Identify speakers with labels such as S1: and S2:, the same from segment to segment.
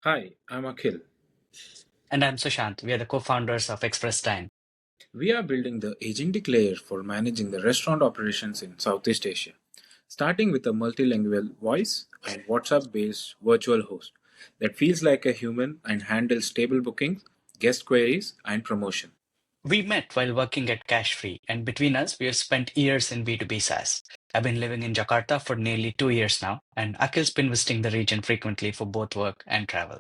S1: Hi, I'm Akhil.
S2: And I'm Sushant. We are the co founders of Xpressdine.
S1: We are building the agentic layer for managing the restaurant operations in Southeast Asia, starting with a multilingual voice and WhatsApp based virtual host that feels like a human and handles table bookings, guest queries, and promotion.
S2: We met while working at Cash Free, and between us, we have spent years in B2B SaaS. I've been living in Jakarta for nearly 2 years now, and Akhil's been visiting the region frequently for both work and travel.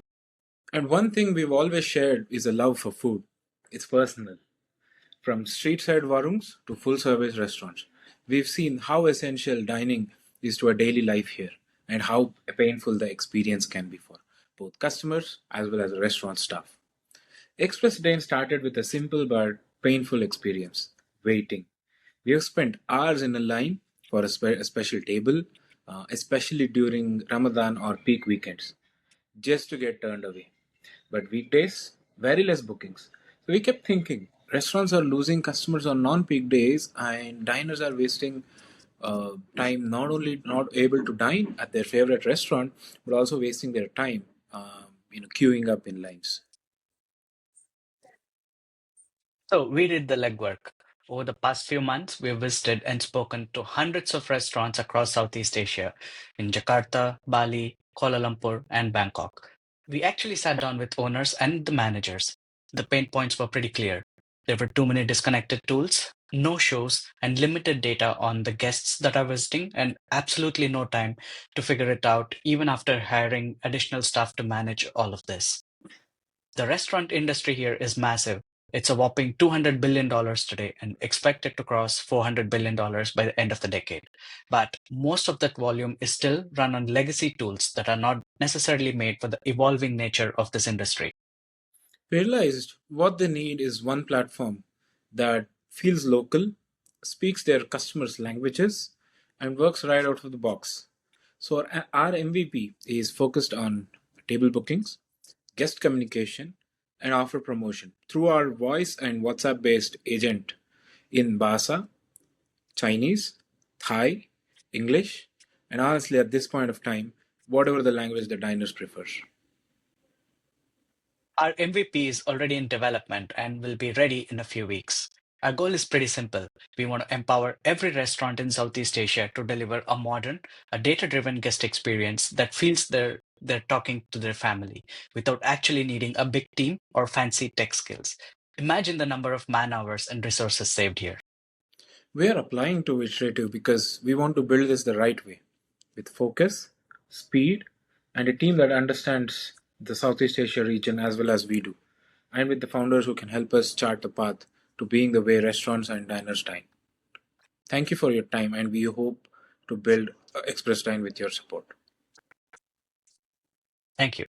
S1: And one thing we've always shared is a love for food. It's personal. From street side warungs to full service restaurants, we've seen how essential dining is to our daily life here and how painful the experience can be for both customers as well as the restaurant staff. Express Dane started with a simple but painful experience waiting. We have spent hours in a line for a special table, especially during Ramadan or peak weekends, just to get turned away. But weekdays, very less bookings. So we kept thinking restaurants are losing customers on non peak days, and diners are wasting time not only not able to dine at their favorite restaurant, but also wasting their time queuing up in lines.
S2: So we did the legwork. Over the past few months, we have visited and spoken to hundreds of restaurants across Southeast Asia in Jakarta, Bali, Kuala Lumpur, and Bangkok. We actually sat down with owners and the managers. The pain points were pretty clear. There were too many disconnected tools, no shows, and limited data on the guests that are visiting, and absolutely no time to figure it out, even after hiring additional staff to manage all of this. The restaurant industry here is massive. It's a whopping $200 billion today and expected to cross $400 billion by the end of the decade. But most of that volume is still run on legacy tools that are not necessarily made for the evolving nature of this industry.
S1: We realized what they need is one platform that feels local, speaks their customers' languages, and works right out of the box. So our MVP is focused on table bookings, guest communication, and offer promotion through our voice and WhatsApp based agent in Bahasa, Chinese, Thai, English, and honestly, at this point of time, whatever the language the diners prefer.
S2: Our MVP is already in development and will be ready in a few weeks. Our goal is pretty simple. We want to empower every restaurant in Southeast Asia to deliver a data-driven guest experience that feels they're talking to their family without actually needing a big team or fancy tech skills. Imagine the number of man hours and resources saved here.
S1: We are applying to Iterative because we want to build this the right way with focus, speed, and a team that understands the Southeast Asia region as well as we do, and with the founders who can help us chart the path to being the way restaurants and diners dine. Thank you for your time, and we hope to build Express Dine with your support.
S2: Thank you.